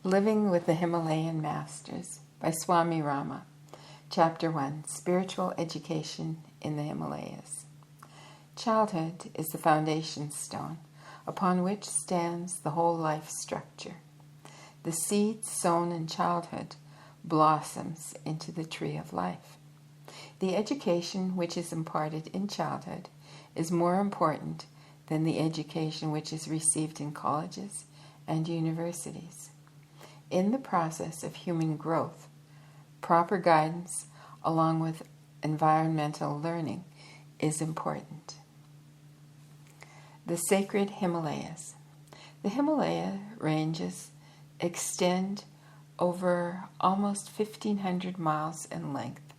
Living with the Himalayan Masters by Swami Rama. Chapter 1, Spiritual Education in the Himalayas. Childhood is the foundation stone upon which stands the whole life structure. The seed sown in childhood blossoms into the tree of life. The education which is imparted in childhood is more important than the education which is received in colleges and universities. In the process of human growth, proper guidance along with environmental learning is important. The sacred Himalayas. The Himalaya ranges extend over almost 1,500 miles in length.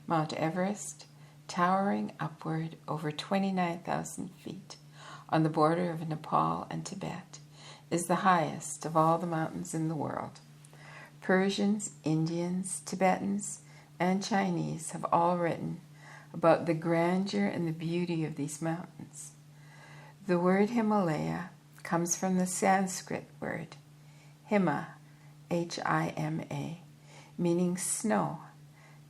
Mount Everest, towering upward over 29,000 feet on the border of Nepal and Tibet, is the highest of all the mountains in the world. Persians, Indians, Tibetans, and Chinese have all written about the grandeur and the beauty of these mountains. The word Himalaya comes from the Sanskrit word Hima, H-I-M-A, meaning snow,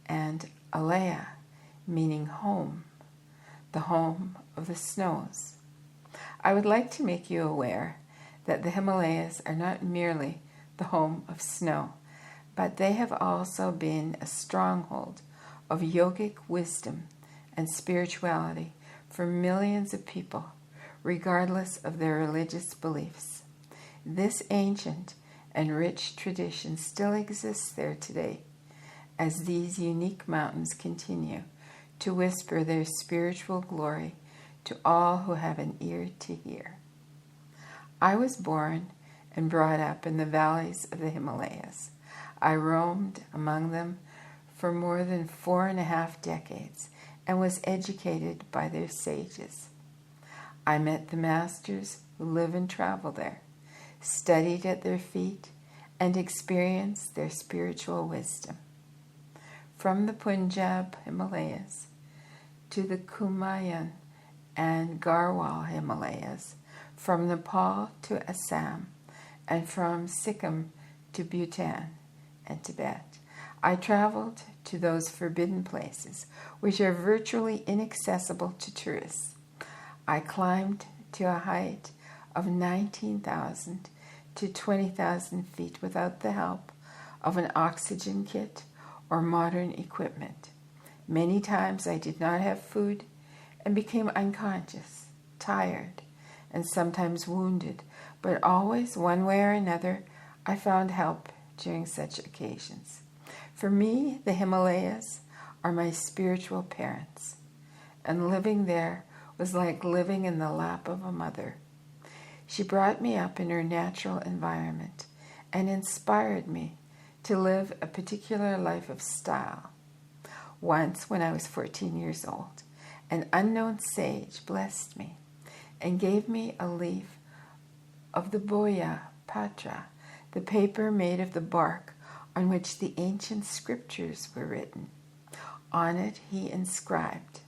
and Alaya, meaning home, the home of the snows. I would like to make you aware that the Himalayas are not merely the home of snow, but they have also been a stronghold of yogic wisdom and spirituality for millions of people, regardless of their religious beliefs. This ancient and rich tradition still exists there today, as these unique mountains continue to whisper their spiritual glory to all who have an ear to hear. I was born and brought up in the valleys of the Himalayas. I roamed among them for more than 4.5 decades and was educated by their sages. I met the masters who live and travel there, studied at their feet, and experienced their spiritual wisdom. From the Punjab Himalayas to the Kumaon and Garhwal Himalayas, from Nepal to Assam, and from Sikkim to Bhutan and Tibet, I traveled to those forbidden places which are virtually inaccessible to tourists. I climbed to a height of 19,000 to 20,000 feet without the help of an oxygen kit or modern equipment. Many times I did not have food and became unconscious, tired, and sometimes wounded, but always, one way or another, I found help during such occasions. For me, the Himalayas are my spiritual parents, and living there was like living in the lap of a mother. She brought me up in her natural environment and inspired me to live a particular life of style. Once, when I was 14 years old, an unknown sage blessed me and gave me a leaf of the Boya Patra, the paper made of the bark on which the ancient scriptures were written. On it he inscribed,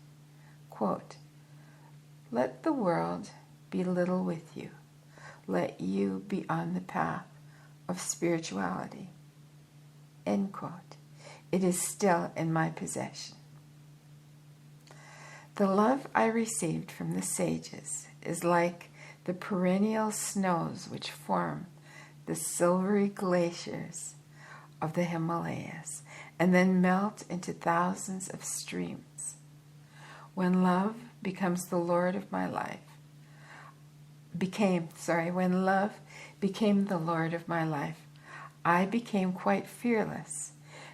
quote, "Let the world be little with you. Let you be on the path of spirituality." End quote. It is still in my possession. The love I received from the sages is like the perennial snows which form the silvery glaciers of the Himalayas and then melt into thousands of streams. When love becomes the Lord of my life, when love became the Lord of my life, I became quite fearless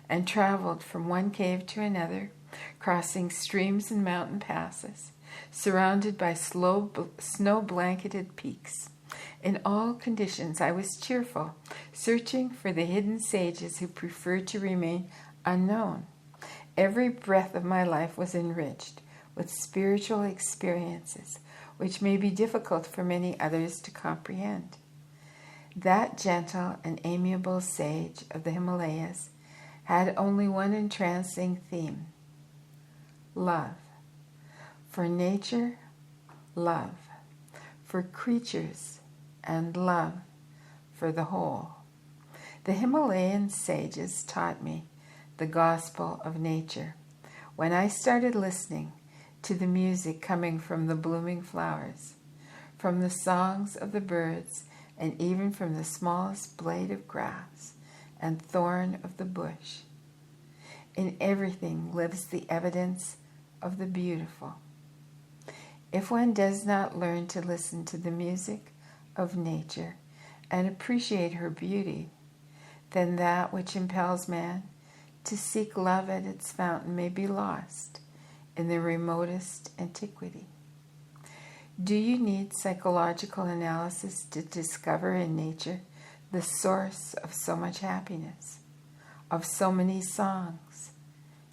and traveled from one cave to another, crossing streams and mountain passes, surrounded by snow-blanketed peaks. In all conditions, I was cheerful, searching for the hidden sages who preferred to remain unknown. Every breath of my life was enriched with spiritual experiences, which may be difficult for many others to comprehend. That gentle and amiable sage of the Himalayas had only one entrancing theme: love. For nature, love. For creatures, and love for the whole. The Himalayan sages taught me the gospel of nature when I started listening to the music coming from the blooming flowers, from the songs of the birds, and even from the smallest blade of grass and thorn of the bush. In everything lives the evidence of the beautiful. If one does not learn to listen to the music of nature and appreciate her beauty, then that which impels man to seek love at its fountain may be lost in the remotest antiquity. Do you need psychological analysis to discover in nature the source of so much happiness, of so many songs,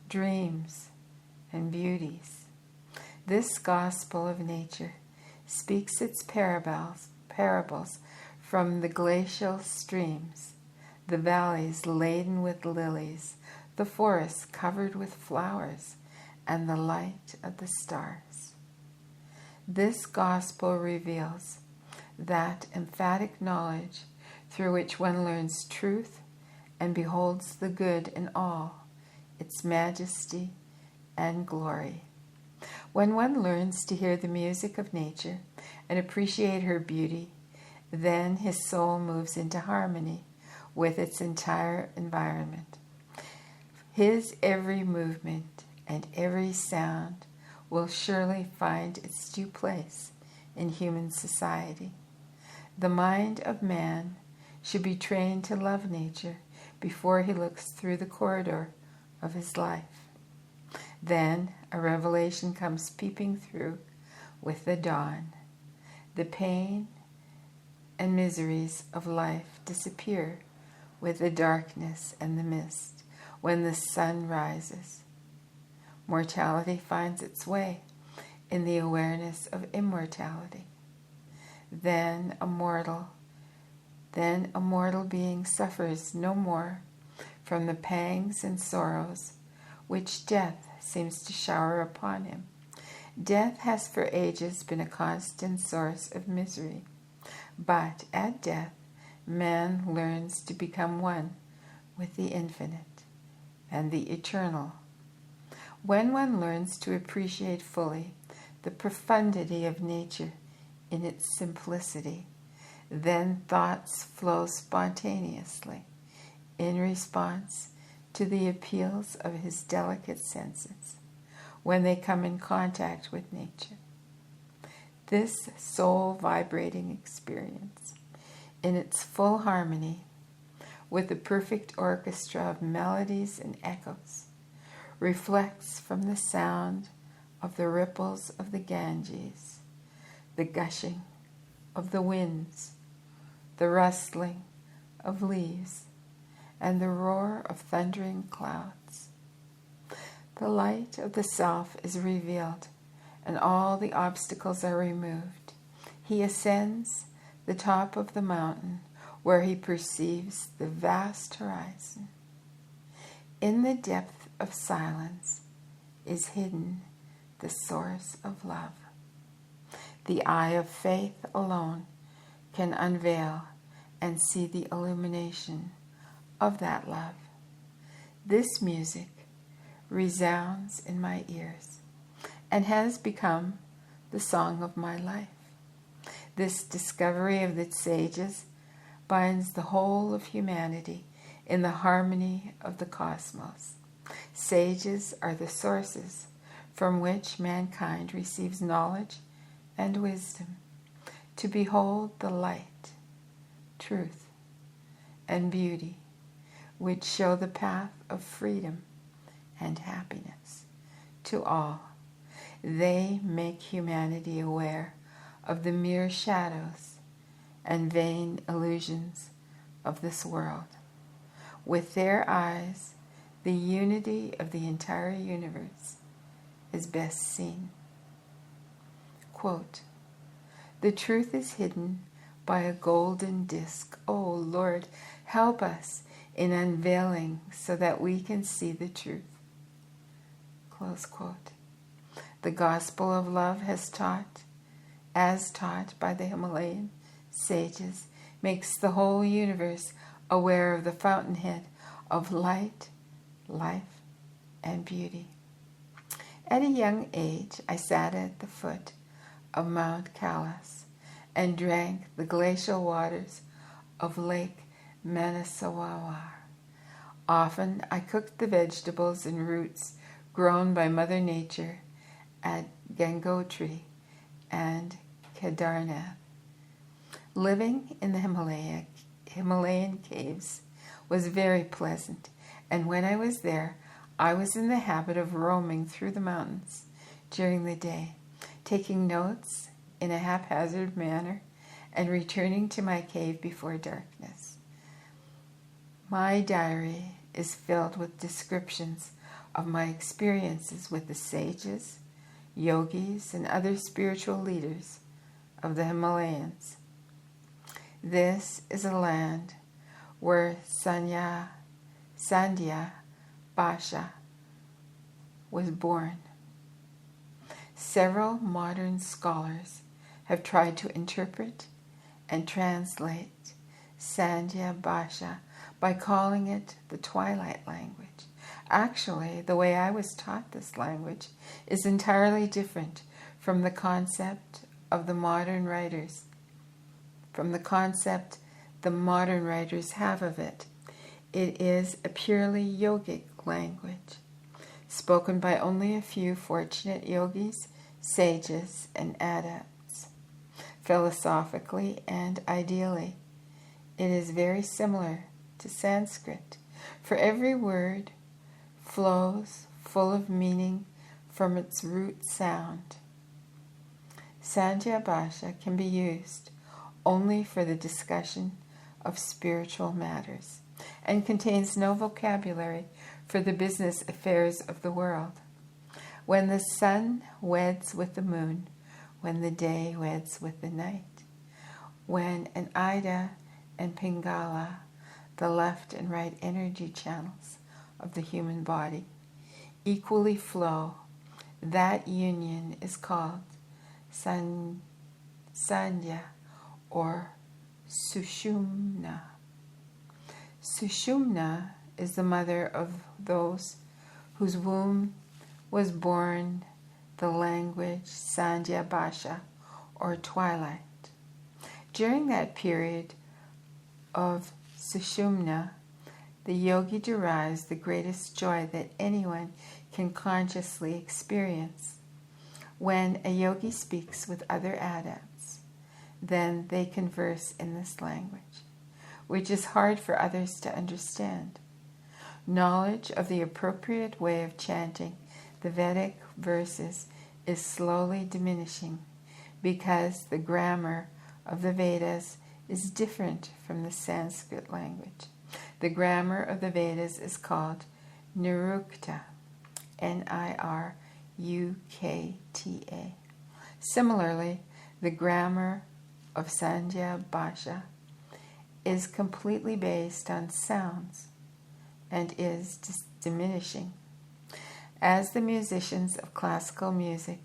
dreams, and beauties? This gospel of nature speaks its parables from the glacial streams, the valleys laden with lilies, the forests covered with flowers, and the light of the stars. This gospel reveals that emphatic knowledge through which one learns truth and beholds the good in all, its majesty and glory. When one learns to hear the music of nature and appreciate her beauty, then his soul moves into harmony with its entire environment. His every movement and every sound will surely find its due place in human society. The mind of man should be trained to love nature before he looks through the corridor of his life. Then a revelation comes peeping through with the dawn. The pain and miseries of life disappear with the darkness and the mist when the sun rises. Mortality finds its way in the awareness of immortality. Then a mortal being suffers no more from the pangs and sorrows which death seems to shower upon him. Death has for ages been a constant source of misery, but at death, man learns to become one with the infinite and the eternal. When one learns to appreciate fully the profundity of nature in its simplicity, then thoughts flow spontaneously in response to the appeals of his delicate senses when they come in contact with nature. This soul-vibrating experience, in its full harmony with the perfect orchestra of melodies and echoes, reflects from the sound of the ripples of the Ganges, the gushing of the winds, the rustling of leaves, and the roar of thundering clouds. The light of the self is revealed, and all the obstacles are removed. He ascends the top of the mountain, where he perceives the vast horizon. In the depth of silence is hidden the source of love. The eye of faith alone can unveil and see the illumination of that love. This music resounds in my ears and has become the song of my life. This discovery of the sages binds the whole of humanity in the harmony of the cosmos. Sages are the sources from which mankind receives knowledge and wisdom to behold the light, truth, and beauty which show the path of freedom and happiness to all. They make humanity aware of the mere shadows and vain illusions of this world. With their eyes, the unity of the entire universe is best seen. Quote, "The truth is hidden by a golden disk. Oh Lord, help us in unveiling so that we can see the truth." Close quote. The gospel of love as taught by the Himalayan sages, makes the whole universe aware of the fountainhead of light, life, and beauty. At a young age, I sat at the foot of Mount Kailas and drank the glacial waters of Lake Manasawar. Often I cooked the vegetables and roots grown by Mother Nature at Gangotri and Kedarnath. Living in the Himalayan caves was very pleasant, and when I was there, I was in the habit of roaming through the mountains during the day, taking notes in a haphazard manner and returning to my cave before darkness. My diary is filled with descriptions of my experiences with the sages, yogis, and other spiritual leaders of the Himalayas. This is a land where Sandhya Basha was born. Several modern scholars have tried to interpret and translate Sandhya Basha by calling it the twilight language. Actually, the way I was taught this language is entirely different from the concept of the modern writers, have of it. It is a purely yogic language, spoken by only a few fortunate yogis, sages, and adepts. Philosophically and ideally, it is very similar to Sanskrit, for every word flows full of meaning from its root sound. Sandhya Basha can be used only for the discussion of spiritual matters and contains no vocabulary for the business affairs of the world. When the sun weds with the moon, when the day weds with the night, when an Ida and Pingala, the left and right energy channels of the human body, equally flow, that union is called Sandhya or Sushumna. Sushumna is the mother of those whose womb was born the language Sandhya Basha or twilight. During that period of Sushumna, the yogi derives the greatest joy that anyone can consciously experience. When a yogi speaks with other adepts, then they converse in this language, which is hard for others to understand. Knowledge of the appropriate way of chanting the Vedic verses is slowly diminishing because the grammar of the Vedas is different from the Sanskrit language. The grammar of the Vedas is called Nirukta, Nirukta. Similarly, the grammar of Sandhya Basha is completely based on sounds and is diminishing. As the musicians of classical music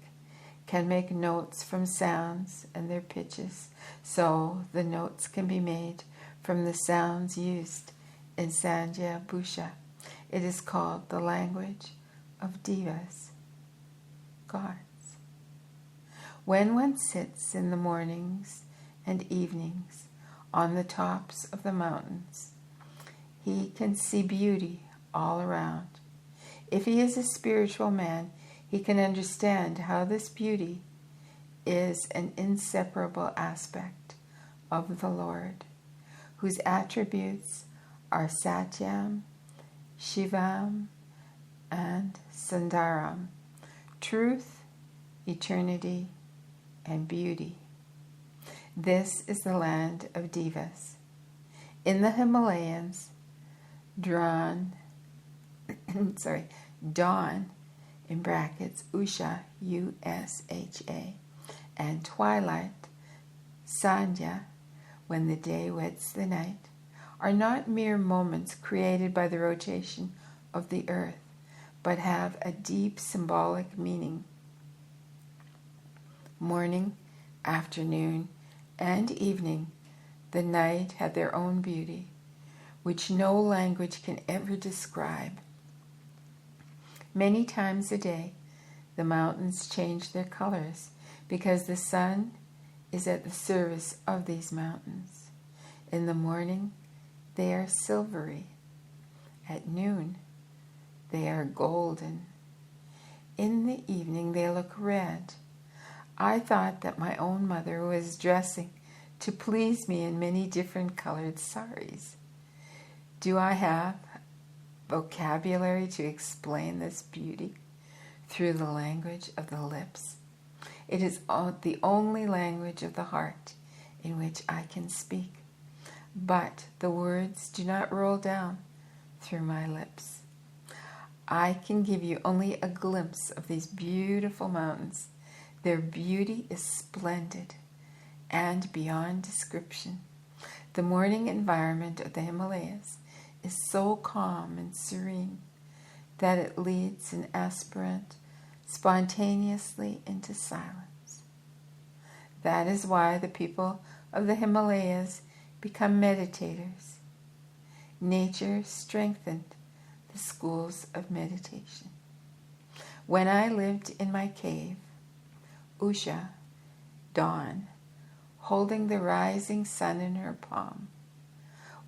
can make notes from sounds and their pitches, so the notes can be made from the sounds used in Sandhya Basha. It is called the language of devas, gods. When one sits in the mornings and evenings on the tops of the mountains, he can see beauty all around. If he is a spiritual man, he can understand how this beauty is an inseparable aspect of the Lord, whose attributes are Satyam, Shivam, and Sundaram, truth, eternity, and beauty. This is the land of devas. In the Himalayas, dawn, in brackets, Usha, Usha, and twilight, Sandhya, when the day weds the night, are not mere moments created by the rotation of the earth, but have a deep symbolic meaning. Morning, afternoon, and evening, the night had their own beauty. which no language can ever describe. Many times a day, the mountains change their colors because the sun is at the service of these mountains. In the morning, they are silvery. At noon, they are golden. In the evening, they look red. I thought that my own mother was dressing to please me in many different colored saris. Do I have vocabulary to explain this beauty through the language of the lips? It is the only language of the heart in which I can speak, but the words do not roll down through my lips. I can give you only a glimpse of these beautiful mountains. Their beauty is splendid and beyond description. The morning environment of the Himalayas is so calm and serene that it leads an aspirant spontaneously into silence. That is why the people of the Himalayas become meditators. Nature strengthened the schools of meditation. When I lived in my cave, Usha, dawn, holding the rising sun in her palm,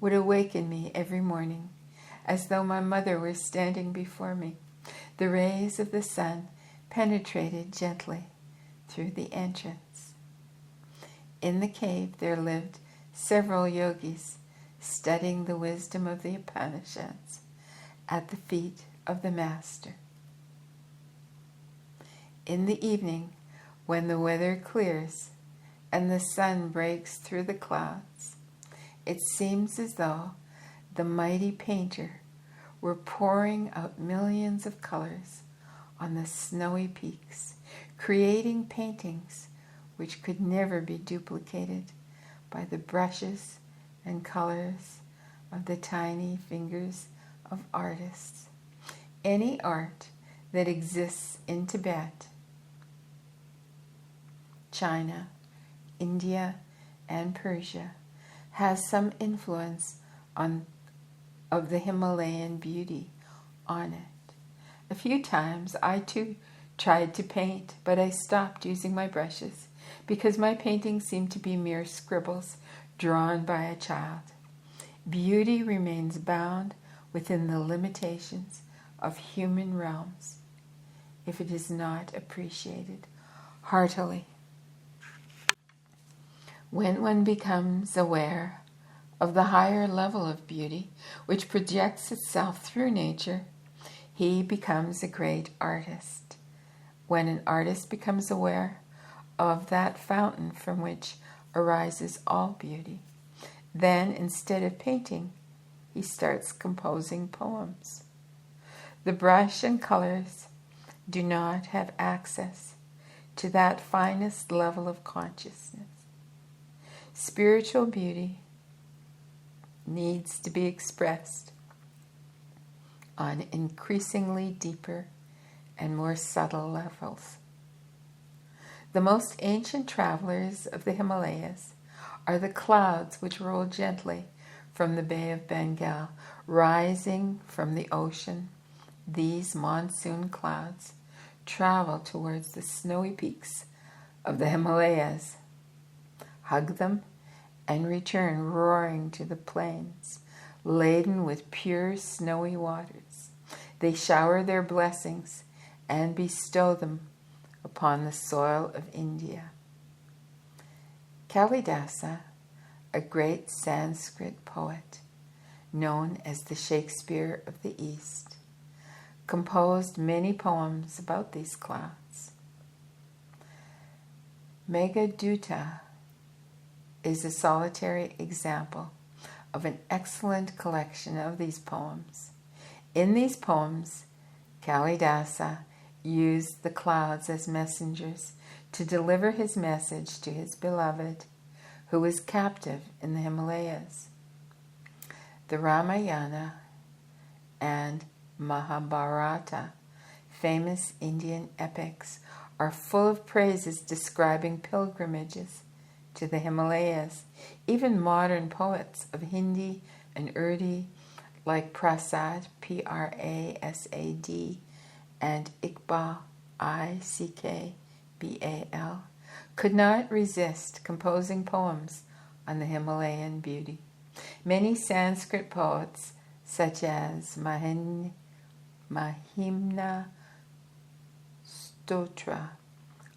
would awaken me every morning as though my mother were standing before me. The rays of the sun penetrated gently through the entrance. In the cave there lived several yogis studying the wisdom of the Upanishads at the feet of the Master. In the evening, when the weather clears and the sun breaks through the clouds, it seems as though the mighty painter were pouring out millions of colors on the snowy peaks, creating paintings which could never be duplicated by the brushes and colors of the tiny fingers of artists. Any art that exists in Tibet, China, India, and Persia has some influence of the Himalayan beauty on it. A few times I too tried to paint, but I stopped using my brushes because my paintings seemed to be mere scribbles drawn by a child. Beauty remains bound within the limitations of human realms if it is not appreciated heartily. When one becomes aware of the higher level of beauty which projects itself through nature, he becomes a great artist. When an artist becomes aware of that fountain from which arises all beauty, then instead of painting, he starts composing poems. The brush and colors do not have access to that finest level of consciousness. Spiritual beauty needs to be expressed on increasingly deeper and more subtle levels. The most ancient travelers of the Himalayas are the clouds which roll gently from the Bay of Bengal, rising from the ocean. These monsoon clouds travel towards the snowy peaks of the Himalayas, hug them, and return roaring to the plains, laden with pure snowy waters. They shower their blessings and bestow them upon the soil of India. Kalidasa, a great Sanskrit poet, known as the Shakespeare of the East, composed many poems about these clouds. Meghaduta is a solitary example of an excellent collection of these poems. In these poems, Kalidasa used the clouds as messengers to deliver his message to his beloved, who was captive in the Himalayas. The Ramayana and Mahabharata, famous Indian epics, are full of praises describing pilgrimages to the Himalayas. Even modern poets of Hindi and Urdu like prasad, Prasad, and Iqbal, Ickbal, could not resist composing poems on the Himalayan beauty. Many Sanskrit poets, such as Mahimna Stotra,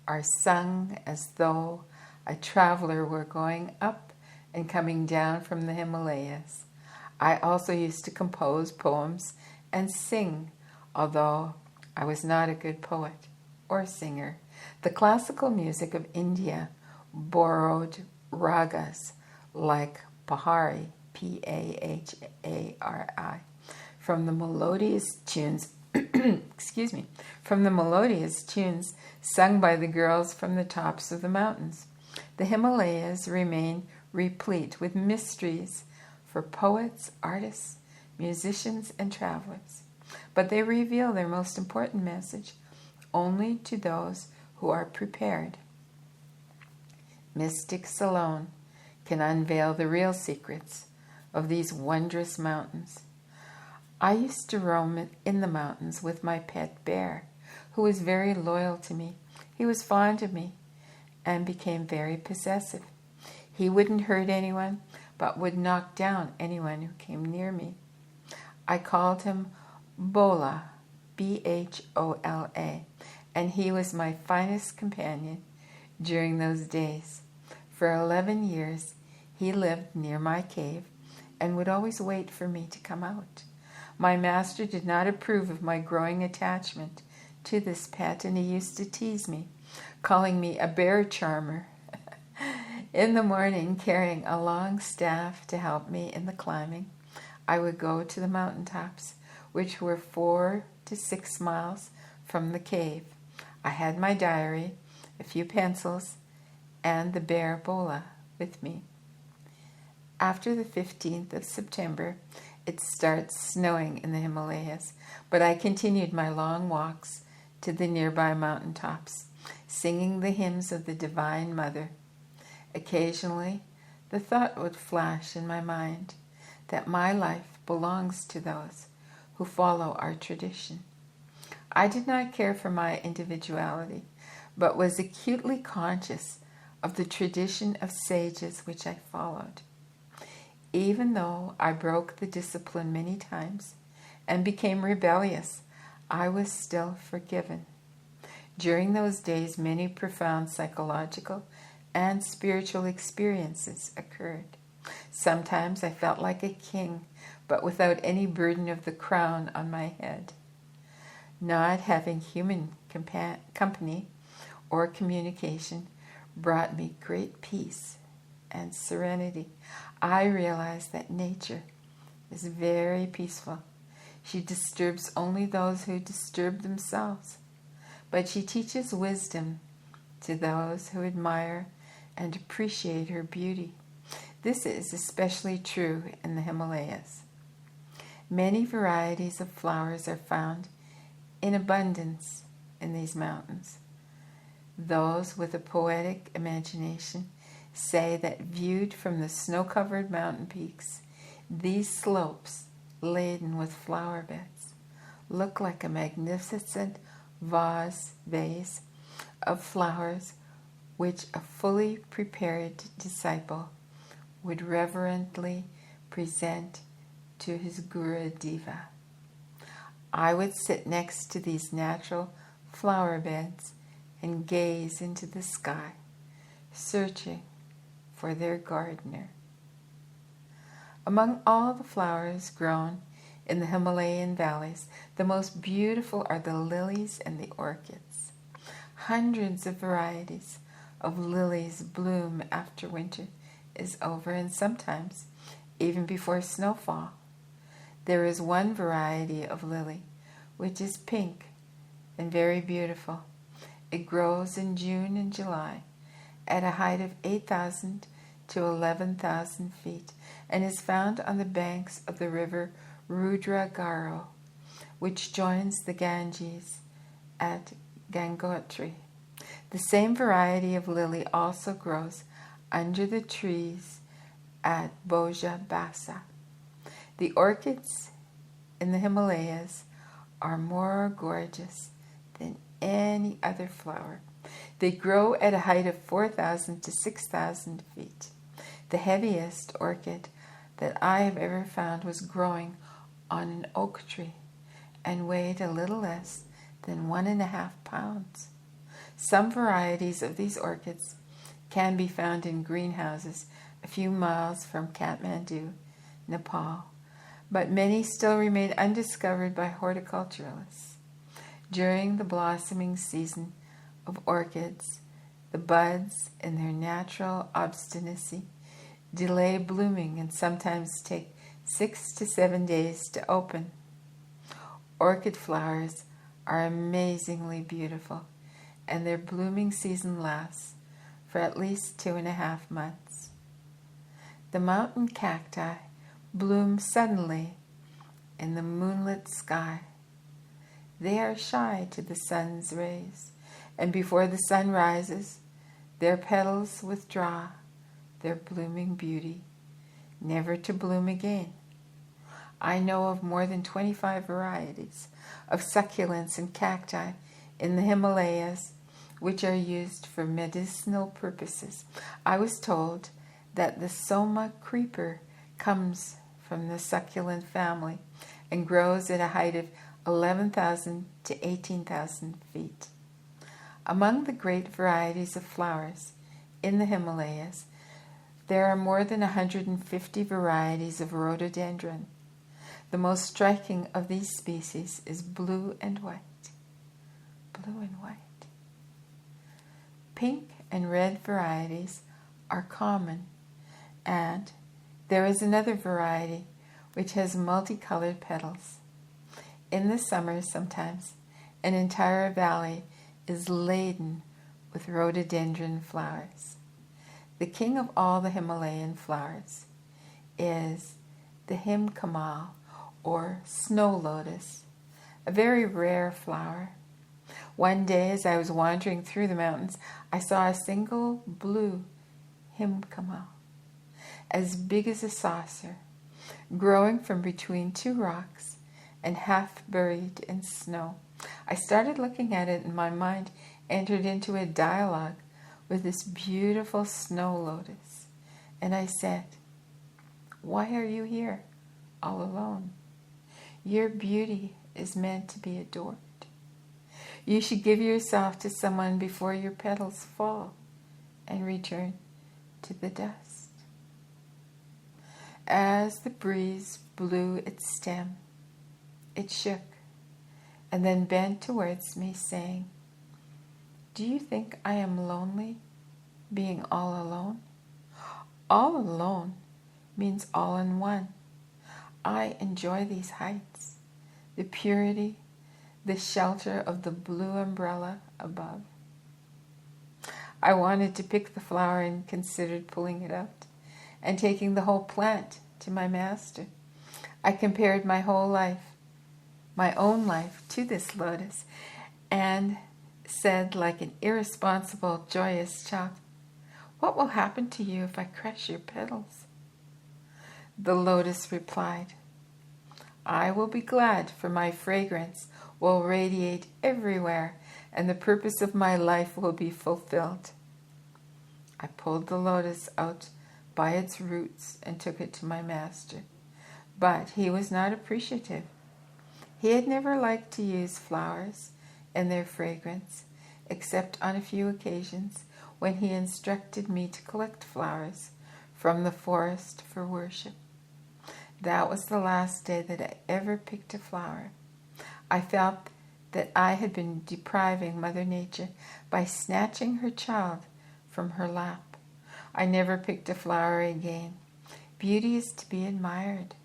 are sung as though a traveler were going up and coming down from the Himalayas. I also used to compose poems and sing, although I was not a good poet or singer. The classical music of India borrowed ragas like Pahari, Pahari, from the melodious tunes from the melodious tunes sung by the girls from the tops of the mountains. The Himalayas remain replete with mysteries for poets, artists, musicians, and travelers, but they reveal their most important message only to those who are prepared. Mystics alone can unveil the real secrets of these wondrous mountains. I used to roam in the mountains with my pet bear, who was very loyal to me. He was fond of me and became very possessive. He wouldn't hurt anyone, but would knock down anyone who came near me. I called him Bola, Bhola, and he was my finest companion during those days. For 11 years, he lived near my cave and would always wait for me to come out. My master did not approve of my growing attachment to this pet, and he used to tease me, calling me a bear charmer. In the morning, carrying a long staff to help me in the climbing, I would go to the mountaintops, which were 4 to 6 miles from the cave. I had my diary, a few pencils, and the bear Bola with me. After the 15th of September, it starts snowing in the Himalayas, but I continued my long walks to the nearby mountaintops, singing the hymns of the Divine Mother. Occasionally, the thought would flash in my mind that my life belongs to those who follow our tradition. I did not care for my individuality, but was acutely conscious of the tradition of sages which I followed. Even though I broke the discipline many times and became rebellious, I was still forgiven. During those days, many profound psychological and spiritual experiences occurred. Sometimes I felt like a king, but without any burden of the crown on my head. Not having human company or communication brought me great peace and serenity. I realized that nature is very peaceful. She disturbs only those who disturb themselves, but she teaches wisdom to those who admire and appreciate her beauty. This is especially true in the Himalayas. Many varieties of flowers are found in abundance in these mountains. Those with a poetic imagination say that viewed from the snow-covered mountain peaks, these slopes, laden with flower beds, look like a magnificent vase of flowers which a fully prepared disciple would reverently present to his Guru Deva. I would sit next to these natural flower beds and gaze into the sky, searching for their gardener. Among all the flowers grown in the Himalayan valleys, the most beautiful are the lilies and the orchids. Hundreds of varieties of lilies bloom after winter is over, and sometimes even before snowfall. There is one variety of lily which is pink and very beautiful. It grows in June and July at a height of 8,000 to 11,000 feet and is found on the banks of the river Rudragaro, which joins the Ganges at Gangotri. The same variety of lily also grows under the trees at Bhoja Basa. The orchids in the Himalayas are more gorgeous than any other flower. They grow at a height of 4,000 to 6,000 feet. The heaviest orchid that I have ever found was growing on an oak tree and weighed a little less than 1.5 pounds. Some varieties of these orchids can be found in greenhouses a few miles from Kathmandu, Nepal, but many still remain undiscovered by horticulturalists. During the blossoming season of orchids, the buds, in their natural obstinacy, delay blooming and sometimes take 6 to 7 days to open. Orchid flowers are amazingly beautiful, and their blooming season lasts for at least 2.5 months. The mountain cacti bloom suddenly in the moonlit sky. They are shy to the sun's rays, and before the sun rises, their petals withdraw their blooming beauty, never to bloom again. I know of more than 25 varieties of succulents and cacti in the Himalayas which are used for medicinal purposes. I was told that the Soma creeper comes from the succulent family and grows at a height of 11,000 to 18,000 feet. Among the great varieties of flowers in the Himalayas, there are more than 150 varieties of rhododendron. The most striking of these species is blue and white. Blue and white. Pink and red varieties are common, and there is another variety which has multicolored petals. In the summer, sometimes, an entire valley is laden with rhododendron flowers. The king of all the Himalayan flowers is the himkamal, or snow lotus, a very rare flower. One day, as I was wandering through the mountains, I saw a single blue himkamal, as big as a saucer, growing from between 2 rocks and half buried in snow. I started looking at it, and my mind entered into a dialogue with this beautiful snow lotus. And I said, "Why are you here, all alone? Your beauty is meant to be adored. You should give yourself to someone before your petals fall and return to the dust." As the breeze blew its stem, it shook and then bent towards me, saying, "Do you think I am lonely, being all alone? All alone means all in one. I enjoy these heights, the purity, the shelter of the blue umbrella above." I wanted to pick the flower and considered pulling it out and taking the whole plant to my master. I compared my whole life, my own life, to this lotus, and said like an irresponsible, joyous child, "What will happen to you if I crush your petals?" The lotus replied, "I will be glad, for my fragrance will radiate everywhere, and the purpose of my life will be fulfilled." I pulled the lotus out by its roots and took it to my master, but he was not appreciative. He had never liked to use flowers and their fragrance, except on a few occasions when he instructed me to collect flowers from the forest for worship. That was the last day that I ever picked a flower. I felt that I had been depriving Mother Nature by snatching her child from her lap. I never picked a flower again. Beauty is to be admired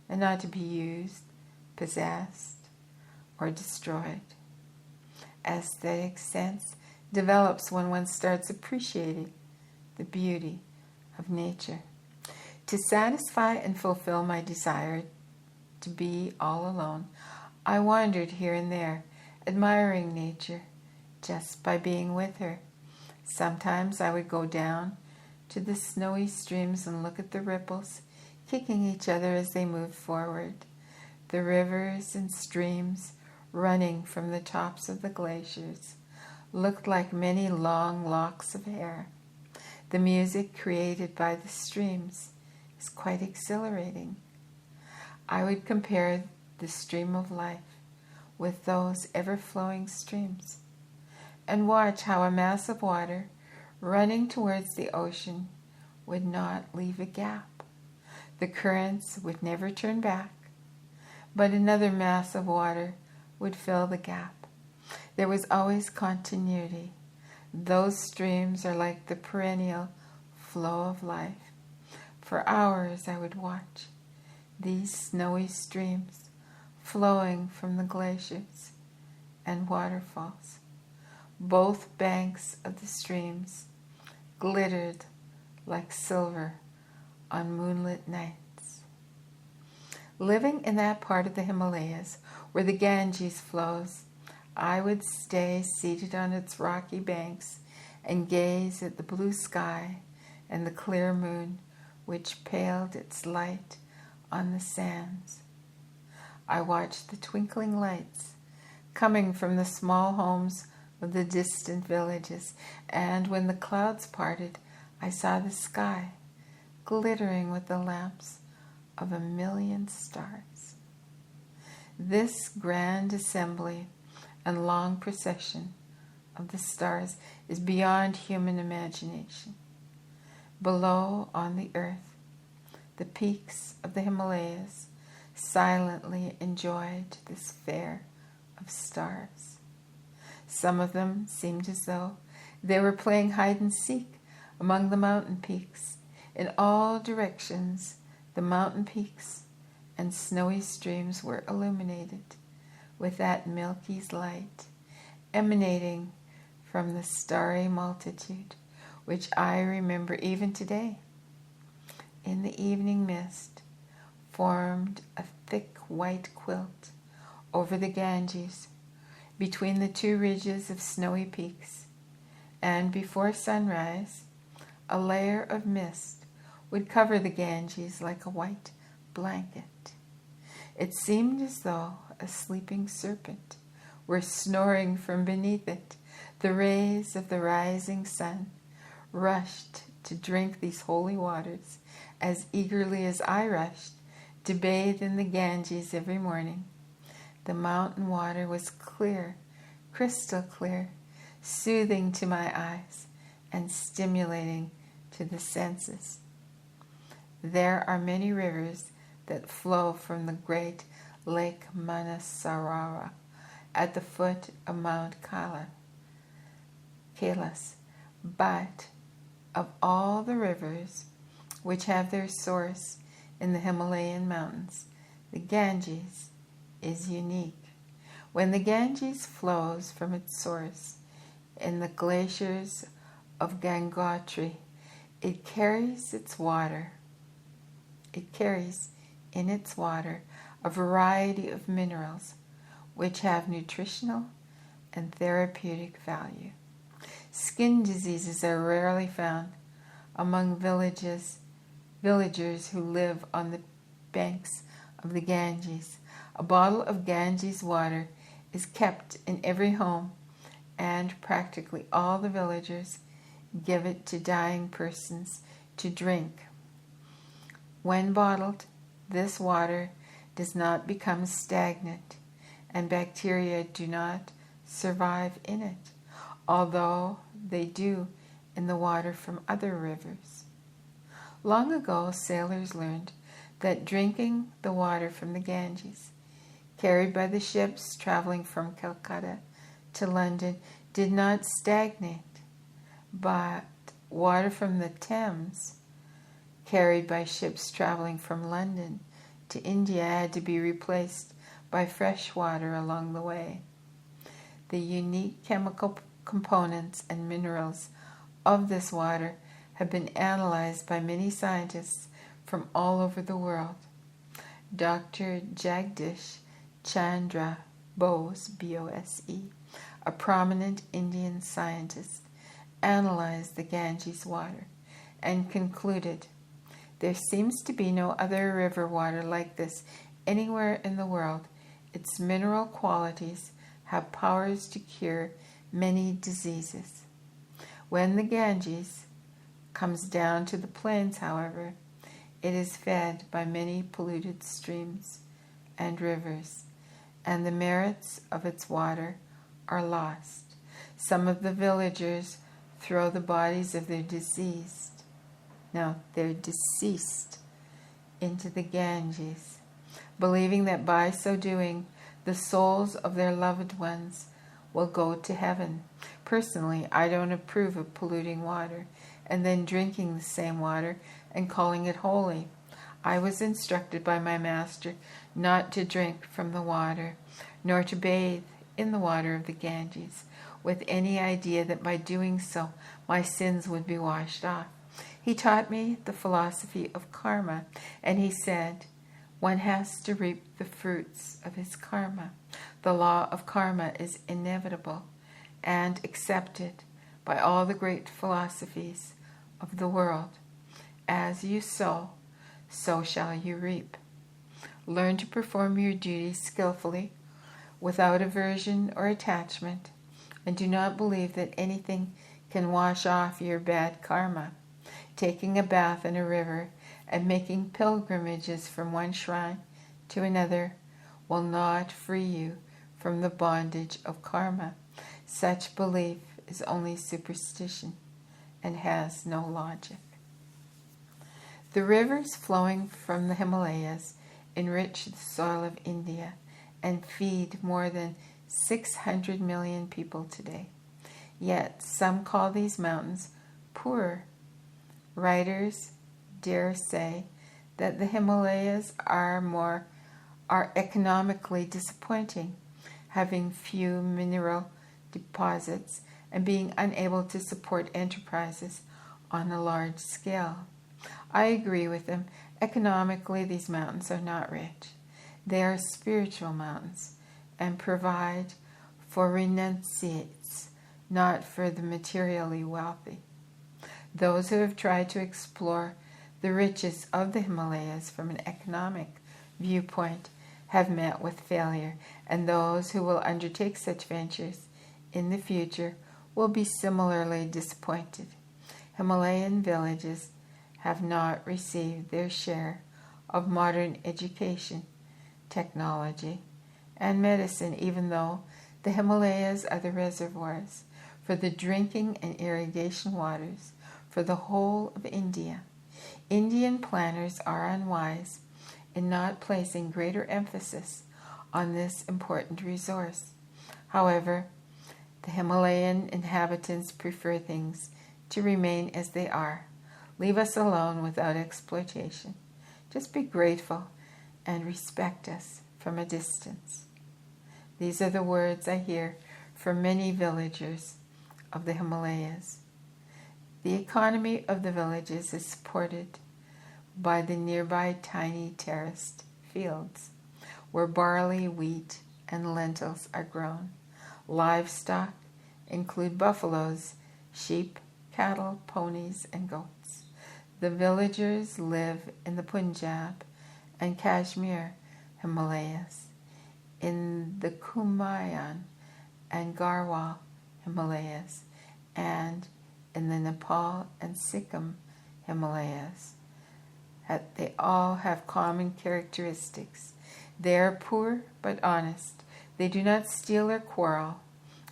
and not to be used, possessed, or destroyed. Aesthetic sense develops when one starts appreciating the beauty of nature. To satisfy and fulfill my desire to be all alone, I wandered here and there, admiring nature just by being with her. Sometimes I would go down to the snowy streams and look at the ripples, kicking each other as they moved forward. The rivers and streams running from the tops of the glaciers looked like many long locks of hair. The music created by the streams is quite exhilarating. I would compare the stream of life with those ever-flowing streams and watch how a mass of water running towards the ocean would not leave a gap. The currents would never turn back, but another mass of water would fill the gap. There was always continuity. Those streams are like the perennial flow of life. For hours I would watch these snowy streams flowing from the glaciers and waterfalls. Both banks of the streams glittered like silver on moonlit nights. Living in that part of the Himalayas where the Ganges flows, I would stay seated on its rocky banks and gaze at the blue sky and the clear moon which paled its light on the sands. I watched the twinkling lights coming from the small homes of the distant villages, and when the clouds parted, I saw the sky glittering with the lamps of 1,000,000 stars. This grand assembly and long procession of the stars is beyond human imagination. Below on the earth, the peaks of the Himalayas silently enjoyed this fair of stars. Some of them seemed as though they were playing hide and seek among the mountain peaks. In all directions, the mountain peaks and snowy streams were illuminated with that milky light emanating from the starry multitude, which I remember even today. In the evening mist formed a thick white quilt over the Ganges between the two ridges of snowy peaks, and before sunrise, a layer of mist would cover the Ganges like a white blanket. It seemed as though a sleeping serpent were snoring from beneath it. The rays of the rising sun rushed to drink these holy waters as eagerly as I rushed to bathe in the Ganges every morning. The mountain water was clear, crystal clear, soothing to my eyes and stimulating to the senses. There are many rivers that flow from the great Lake Manasarara at the foot of Mount Kailas, but of all the rivers which have their source in the Himalayan mountains, the Ganges is unique. When the Ganges flows from its source in the glaciers of Gangotri, it carries in its water a variety of minerals which have nutritional and therapeutic value. Skin diseases are rarely found among villagers who live on the banks of the Ganges. A bottle of Ganges water is kept in every home, and practically all the villagers give it to dying persons to drink. When bottled, this water does not become stagnant, and bacteria do not survive in it, although they do in the water from other rivers. Long ago, sailors learned that drinking the water from the Ganges, carried by the ships traveling from Calcutta to London, did not stagnate, but water from the Thames, carried by ships traveling from London to India, had to be replaced by fresh water along the way. The unique chemical components and minerals of this water have been analyzed by many scientists from all over the world. Dr. Jagdish Chandra Bose, B-O-S-E, a prominent Indian scientist, analyzed the Ganges water and concluded, "There seems to be no other river water like this Anywhere in the world, its mineral qualities have powers to cure many diseases. When the Ganges comes down to the plains, however, it is fed by many polluted streams and rivers, and the merits of its water are lost. Some of the villagers throw the bodies of their deceased into the Ganges, believing that by so doing, the souls of their loved ones will go to heaven. Personally, I don't approve of polluting water and then drinking the same water and calling it holy. I was instructed by my master not to drink from the water, nor to bathe in the water of the Ganges, with any idea that by doing so my sins would be washed off. He taught me the philosophy of karma, and he said, one has to reap the fruits of his karma. The law of karma is inevitable and accepted by all the great philosophies of the world. As you sow, so shall you reap. Learn to perform your duties skillfully, without aversion or attachment, and do not believe that anything can wash off your bad karma. Taking a bath in a river and making pilgrimages from one shrine to another will not free you from the bondage of karma. Such belief is only superstition and has no logic. The rivers flowing from the Himalayas enrich the soil of India and feed more than 600 million people today. Yet some call these mountains poor. Writers dare say that the Himalayas are economically disappointing, having few mineral deposits and being unable to support enterprises on a large scale. I agree with them. Economically, these mountains are not rich. They are spiritual mountains and provide for renunciates, not for the materially wealthy. Those who have tried to explore the riches of the Himalayas from an economic viewpoint have met with failure, and those who will undertake such ventures in the future will be similarly disappointed. Himalayan villages have not received their share of modern education, technology, and medicine, even though the Himalayas are the reservoirs for the drinking and irrigation waters for the whole of India. Indian planners are unwise in not placing greater emphasis on this important resource. However, the Himalayan inhabitants prefer things to remain as they are. Leave us alone without exploitation. Just be grateful and respect us from a distance. These are the words I hear from many villagers of the Himalayas. The economy of the villages is supported by the nearby tiny terraced fields where barley, wheat, and lentils are grown. Livestock include buffaloes, sheep, cattle, ponies, and goats. The villagers live in the Punjab and Kashmir Himalayas, in the Kumaon and Garhwal Himalayas, and in the Nepal and Sikkim Himalayas. They all have common characteristics. They are poor but honest. They do not steal or quarrel.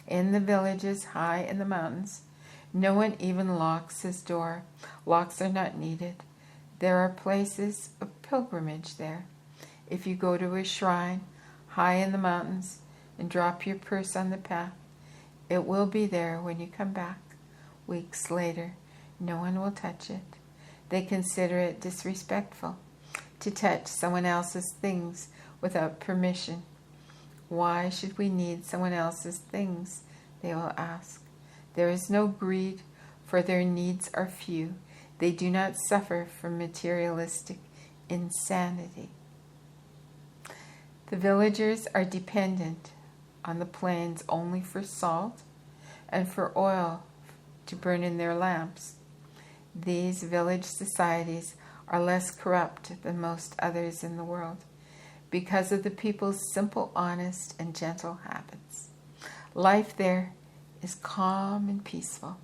In the villages high in the mountains, no one even locks his door. Locks are not needed. There are places of pilgrimage there. If you go to a shrine high in the mountains and drop your purse on the path, it will be there when you come back. Weeks later, no one will touch it. They consider it disrespectful to touch someone else's things without permission. Why should we need someone else's things? They will ask. There is no greed, for their needs are few. They do not suffer from materialistic insanity. The villagers are dependent on the plains only for salt and for oil to burn in their lamps. These village societies are less corrupt than most others in the world. because of the people's simple, honest, and gentle habits. Life there is calm and peaceful.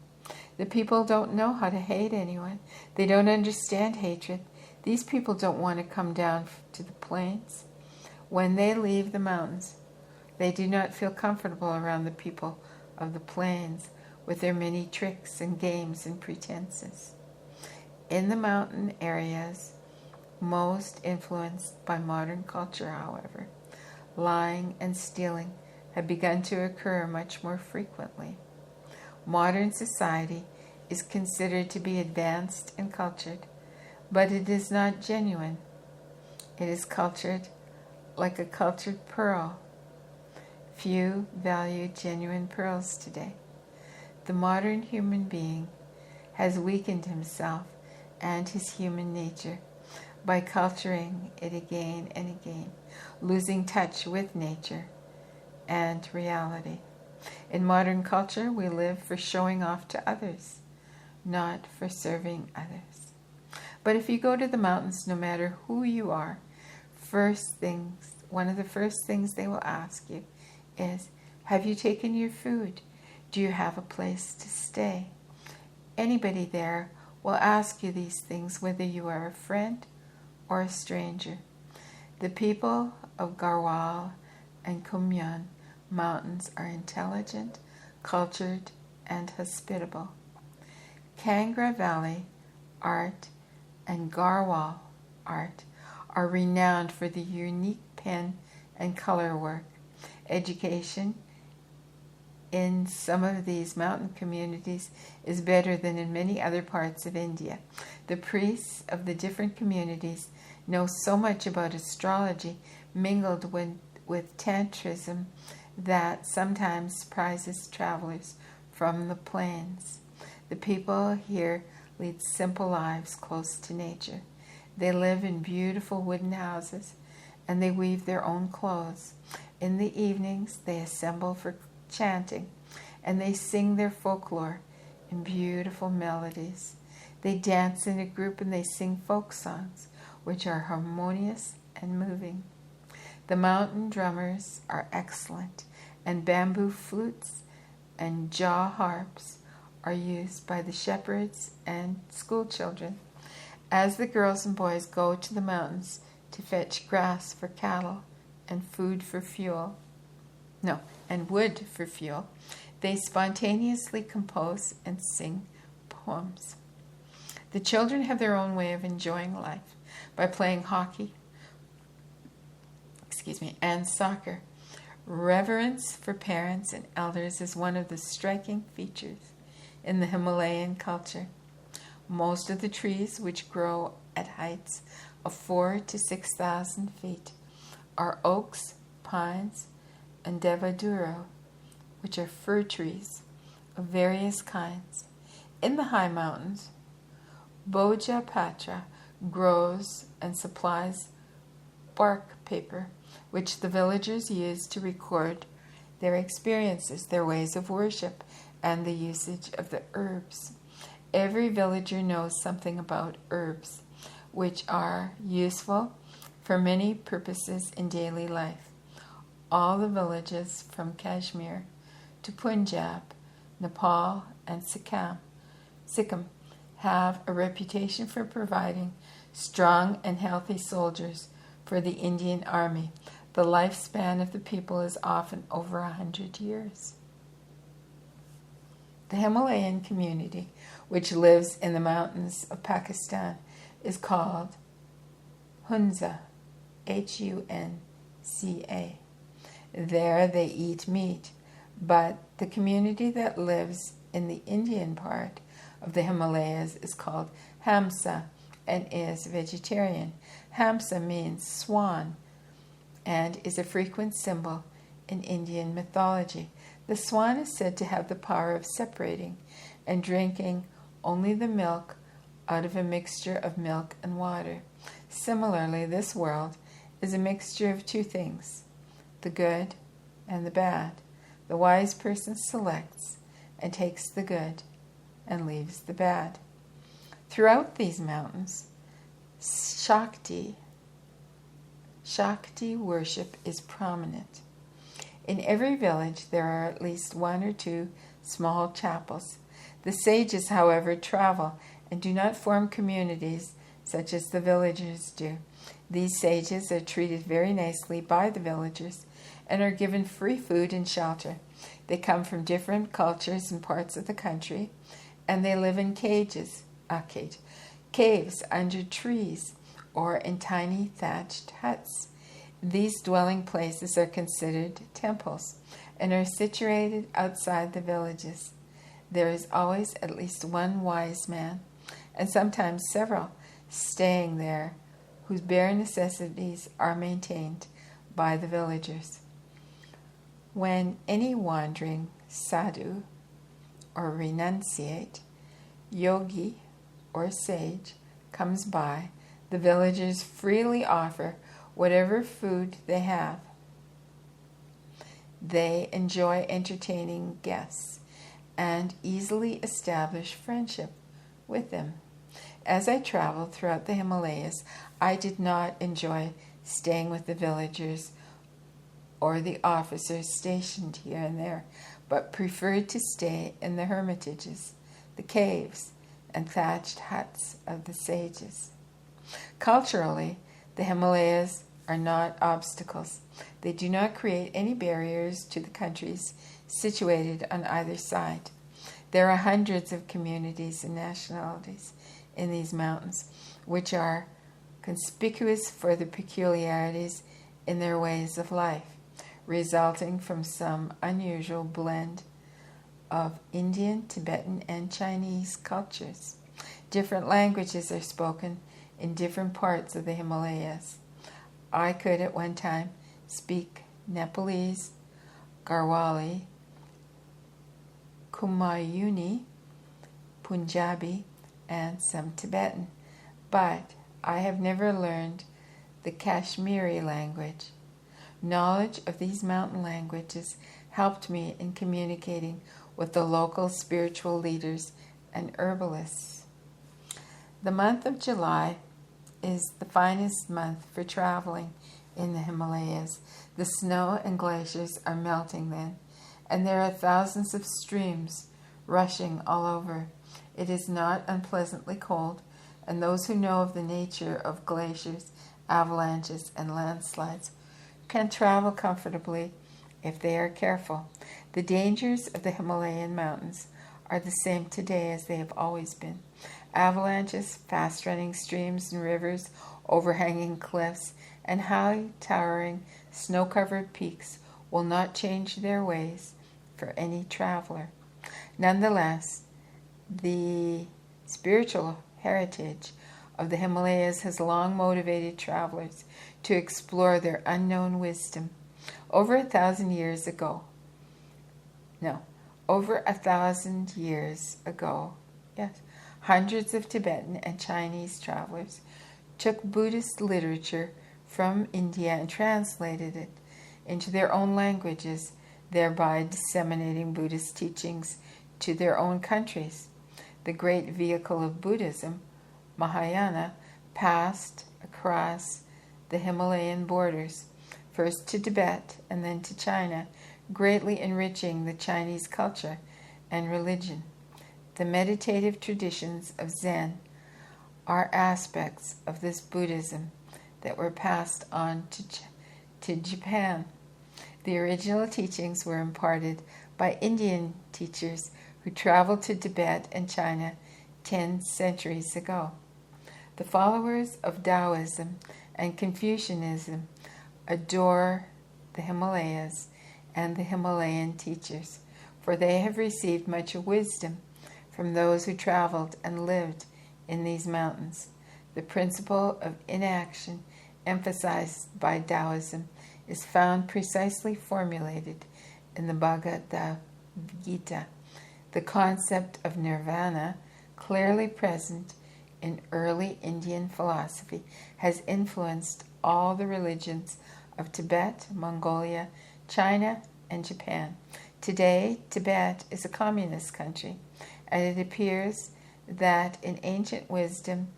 The people don't know how to hate anyone. They don't understand hatred. These people don't want to come down to the plains. When they leave the mountains, they do not feel comfortable around the people of the plains with their many tricks and games and pretenses. In the mountain areas, most influenced by modern culture, however, lying and stealing have begun to occur much more frequently. Modern society is considered to be advanced and cultured, but it is not genuine. It is cultured like a cultured pearl. Few value genuine pearls today. The modern human being has weakened himself and his human nature by culturing it again and again, losing touch with nature and reality. In modern culture, we live for showing off to others, not for serving others. But if you go to the mountains, no matter who you are, one of the first things they will ask you is, have you taken your food? Do you have a place to stay? Anybody there will ask you these things, whether you are a friend or a stranger. The people of Garhwal and Kumyun mountains are intelligent, cultured, and hospitable. Kangra Valley art and Garhwal art are renowned for the unique pen and color work. Education in some of these mountain communities is better than in many other parts of India. The priests of the different communities know so much about astrology mingled with tantrism that sometimes surprises travelers from the plains. The people here lead simple lives close to nature. They live in beautiful wooden houses, and they weave their own clothes. In the evenings, they assemble for chanting, and they sing their folklore in beautiful melodies. They dance in a group and they sing folk songs, which are harmonious and moving. The mountain drummers are excellent, and bamboo flutes and jaw harps are used by the shepherds and school children. As the girls and boys go to the mountains to fetch grass for cattle and wood for fuel, they spontaneously compose and sing poems. The children have their own way of enjoying life by playing hockey, and soccer. Reverence for parents and elders is one of the striking features in the Himalayan culture. Most of the trees, which grow at heights of 4,000 to 6,000 feet, are oaks, pines, and devaduro, which are fir trees of various kinds. In the high mountains, Bhoja Patra grows and supplies bark paper, which the villagers use to record their experiences, their ways of worship, and the usage of the herbs. Every villager knows something about herbs, which are useful for many purposes in daily life. All the villages from Kashmir to Punjab, Nepal, and Sikkim have a reputation for providing strong and healthy soldiers for the Indian Army. The lifespan of the people is often over 100 years. The Himalayan community, which lives in the mountains of Pakistan, is called Hunza, Hunca. There they eat meat, but the community that lives in the Indian part of the Himalayas is called Hamsa and is vegetarian. Hamsa means swan and is a frequent symbol in Indian mythology. The swan is said to have the power of separating and drinking only the milk out of a mixture of milk and water. Similarly, this world is a mixture of two things, the good and the bad. The wise person selects and takes the good and leaves the bad. Throughout these mountains, Shakti Shakti worship is prominent. In every village there are at least one or two small chapels. The sages, however, travel and do not form communities such as the villagers do. These sages are treated very nicely by the villagers and are given free food and shelter. They come from different cultures and parts of the country, and they live in caves under trees or in tiny thatched huts. These dwelling places are considered temples and are situated outside the villages. There is always at least one wise man, and sometimes several, staying there, whose bare necessities are maintained by the villagers. When any wandering sadhu or renunciate, yogi or sage comes by, the villagers freely offer whatever food they have. They enjoy entertaining guests and easily establish friendship with them. As I traveled throughout the Himalayas, I did not enjoy staying with the villagers or the officers stationed here and there, but preferred to stay in the hermitages, the caves, and thatched huts of the sages. Culturally, the Himalayas are not obstacles. They do not create any barriers to the countries situated on either side. There are hundreds of communities and nationalities in these mountains, which are conspicuous for the peculiarities in their ways of life, resulting from some unusual blend of Indian, Tibetan, and Chinese cultures. Different languages are spoken in different parts of the Himalayas. I could at one time speak Nepalese, Garhwali, Kumayuni, Punjabi, and some Tibetan, but I have never learned the Kashmiri language. Knowledge of these mountain languages helped me in communicating with the local spiritual leaders and herbalists. The month of July is the finest month for traveling in the Himalayas. The snow and glaciers are melting then, and there are thousands of streams rushing all over. It is not unpleasantly cold, and those who know of the nature of glaciers, avalanches, and landslides can travel comfortably if they are careful. The dangers of the Himalayan mountains are the same today as they have always been. Avalanches, fast-running streams and rivers, overhanging cliffs, and high towering snow-covered peaks will not change their ways for any traveler. Nonetheless, the spiritual heritage of the Himalayas has long motivated travelers to explore their unknown wisdom. Over 1,000 years ago, yes, hundreds of Tibetan and Chinese travelers took Buddhist literature from India and translated it into their own languages, thereby disseminating Buddhist teachings to their own countries. The great vehicle of Buddhism, Mahayana, passed across the Himalayan borders, first to Tibet and then to China, greatly enriching the Chinese culture and religion. The meditative traditions of Zen are aspects of this Buddhism that were passed on to Japan. The original teachings were imparted by Indian teachers who traveled to Tibet and China 10 centuries ago. The followers of Taoism and Confucianism adore the Himalayas and the Himalayan teachers, for they have received much wisdom from those who traveled and lived in these mountains. The principle of inaction emphasized by Taoism is found precisely formulated in the Bhagavad Gita. The concept of nirvana, clearly present in early Indian philosophy, has influenced all the religions of Tibet, Mongolia, China, and Japan. Today, Tibet is a communist country, and it appears that in ancient wisdom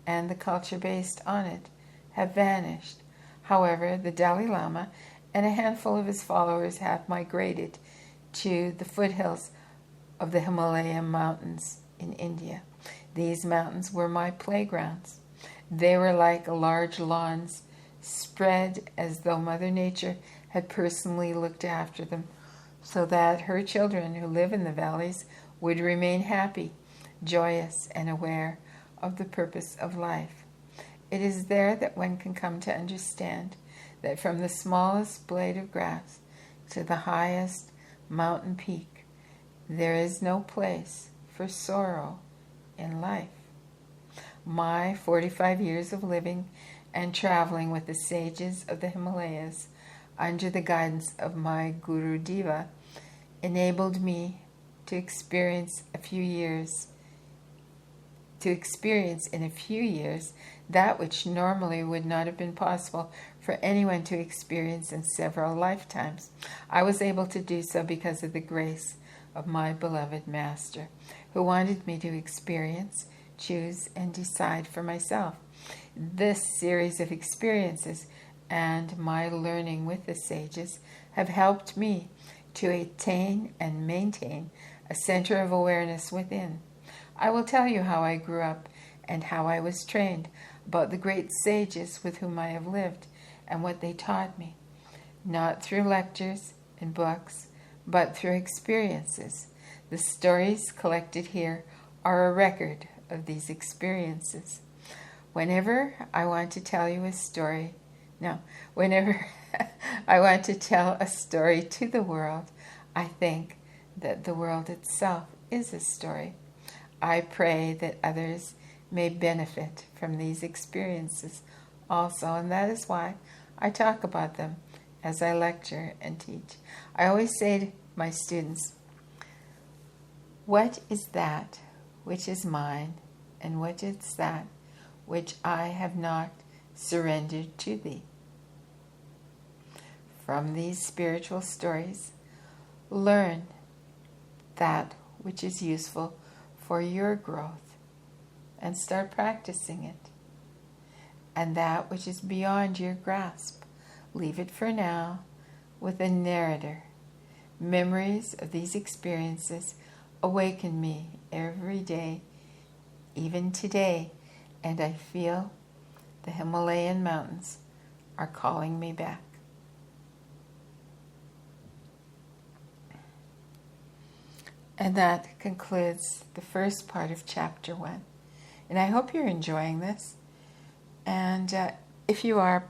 and the culture based on it have vanished. However, the Dalai Lama and a handful of his followers have migrated to the foothills of the Himalayan Mountains in India. These mountains were my playgrounds. They were like large lawns spread as though Mother Nature had personally looked after them, so that her children who live in the valleys would remain happy, joyous, and aware of the purpose of life. It is there that one can come to understand that from the smallest blade of grass to the highest mountain peak, there is no place for sorrow in life. My 45 years of living and traveling with the sages of the Himalayas under the guidance of my Guru Deva enabled me to experience in a few years that which normally would not have been possible for anyone to experience in several lifetimes. I was able to do so because of the grace of my beloved Master, who wanted me to experience, choose, and decide for myself. This series of experiences and my learning with the sages have helped me to attain and maintain a center of awareness within. I will tell you how I grew up and how I was trained, about the great sages with whom I have lived and what they taught me, not through lectures and books, but through experiences. The stories collected here are a record of these experiences. Whenever I want to tell a story to the world, I think that the world itself is a story. I pray that others may benefit from these experiences also, and that is why I talk about them as I lecture and teach. I always say to my students, what is that which is mine, and what is that which I have not surrendered to thee? From these spiritual stories, learn that which is useful for your growth and start practicing it. And that which is beyond your grasp, leave it for now with a narrator. Memories of these experiences awaken me every day, even today, and I feel the Himalayan mountains are calling me back. And that concludes the first part of Chapter 1. And I hope you're enjoying this. And if you are,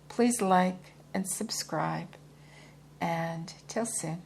please like and subscribe. And till soon.